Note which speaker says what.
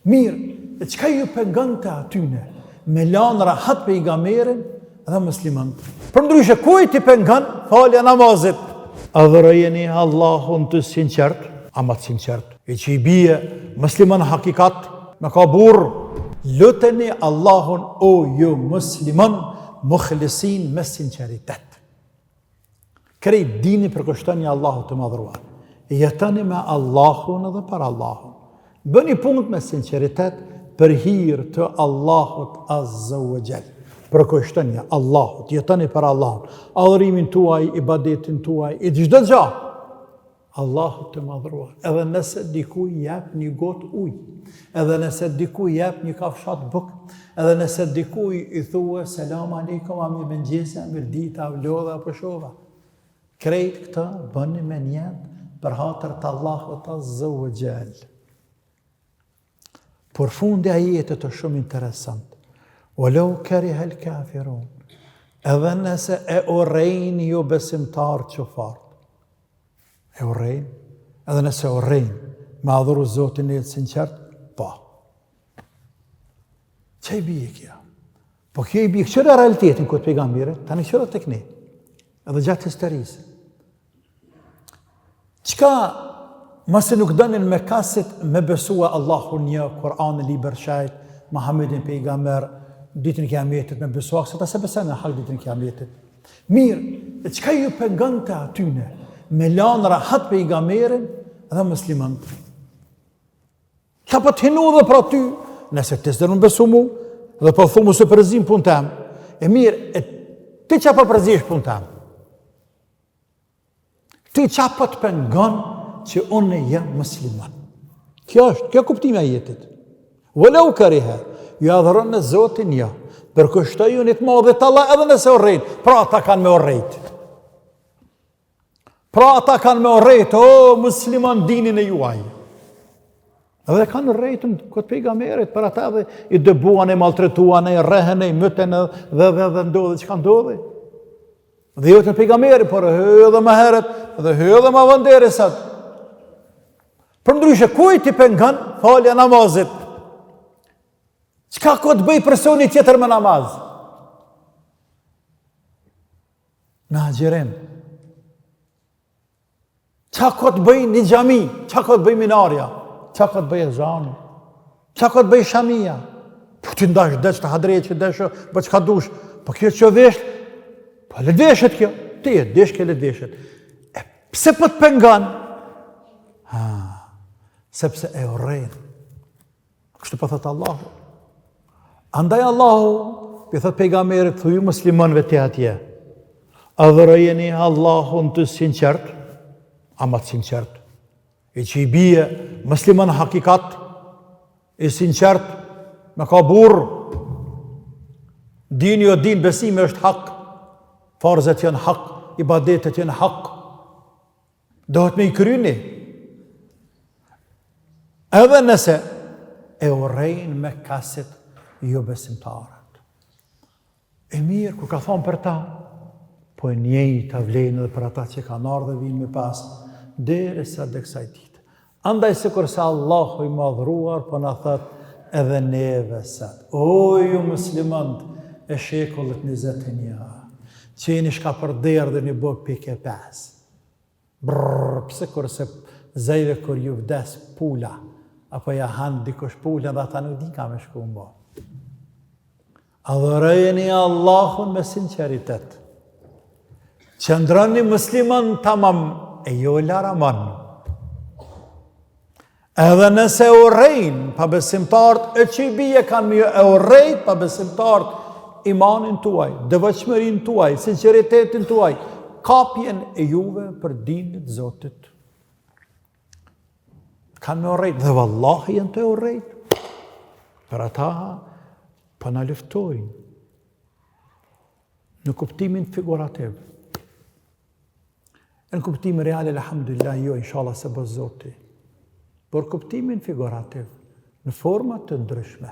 Speaker 1: Mirë, e qka ju pengon të atyne me lanë rahat pejgamberin dhe muslimanët? Përndryshe, kujt i pengon falja namazit? Adhurojeni Allahun të sinqert, ama të sinqert, e që i bie musliman hakikat, me ka burr, luteni Allahun o ju musliman, mukhlisin me sinqeritet. Krejt dini përkushtoni Allahut të madhruar. Jetoni me Allahun dhe për Allahun. Bëni punët me sinqeritet për hir të Allahut Azza wa Jall. Përkushtoni Allahut, jetoni për Allahun. Adhurimin tuaj, ibadetin tuaj, i çdo gjë. Allahut të madhruar. Edhe nëse dikuj jep një gotë ujë, edhe nëse dikuj jep një kafshat bukë, edhe nëse dikuj i thua selam aleikum, a mirë mëngjese, mirë dita, vlodha apo shova. Krejt këta bëni me njetë për hatër të Allahut Azza wa Jall. Por fundi ajetet është shumë interesant. Walau kariha al-kafirun. Edhe nëse e urrejnë ju besimtar qofart. E urrejnë, edhe nëse urrejnë, me adhuru Zotin e sinqert, po. Që i bije kja? Po kjo i bije, këqyre realitetin këtë pejgamberit, tani qëre të këni, edhe gjatë historisë. Qka mëse nuk dënin me kasit me besua Allahun një, Kur'an e liber shajt, Muhammedin pejgamber, ditën e kiametit me besua, kësa ta se besen e hak ditën e kiametit. Mirë, e qka ju pengon të atyne, me lanë rahat pejgamberin dhe muslimanët? Ka po të hinu dhe pra ty, nëse të së në besu mu, dhe po thumu se përzim pun tem, e mirë, e ti qa po përzish pun tem? Ti qa po të pengon që unë jam musliman? Kjo është, kjo kuptimi a jetit. Walau kariha, ju adhëron në Zotin ja, përkushtoj unit madhët Allah edhe nëse urrejnë, pra ata kanë me urrejt. Pra ata kanë me urrejt, o musliman dinin e juaj. Edhe kanë urrejtën këtë pejgamberit, për ata dhe i dëbuan, i maltretuan, i rehen, i mëten dhe ndodhe, që ka ndodhe? Dhe jo të pejgamberit, por hë dhe më heret, dhe hë dhe më vënderisat. Përndryshe, kujt i pengon falja namazit? Qka ko të bëj personi tjetër me namaz? Me agjerim. Qa ko të bëj një gjami? Qa ko të bëj minarja? Qa ko të bëj e zanu? Qa ko të bëj shamia? Po ti ndash desh të hadrejt që deshë, po që ka dush? Po kjo që vesht? Po le deshet kjo? Ti e desh ke le deshet. E pse po të pengan? Sepse e urrejnë. Kështu po thëtë Allahu. Andaj Allahu, për thëtë pejgamberit, thuju muslimanëve të atje, adhurojeni Allahun të sinqert, ama të sinqert, e që i bie musliman hakikat, i sinqert, me ka burr, dini o din, besimi është hak, farzet janë hak, ibadetet janë hak, dohet me i kryni. Edhe nëse e urrejnë me kasit jo besimtarët. E mirë, ku ka thonë për ta, po e njejt të vlenë dhe për ata që ka nërë dhe vinë me pas, dere sa dhe kësaj ditë. Andaj se kërse Allahu i madhruar, po në thëtë edhe neve sëtë. O ju muslimant e shekullet 21, që jeni shka përderë dhe një bëgë pike 5. Brrr, pëse kërse zejve kër ju vdes pula, apo ja hanë dikush pula dhe ata nuk di ka me shku mbo. Adhurojeni Allahun me sinceritet. Qëndroni musliman tamam e jo laraman. Edhe nëse urrejnë pa besimtarët, e që i bije kanë mjë e urrejt pa besimtarët imanin tuaj, devotshmërinë tuaj, sinceritetin tuaj, kapjen e juve për dinit Zotit. Kanë me urrejt, dhe vallahi janë të urrejt. Për ata pa na luftojnë në kuptimin figurativ. Në kuptimin real, alhamdulillah, jo, inshallah se bëz Zoti. Por kuptimin figurativ, në format të ndryshme.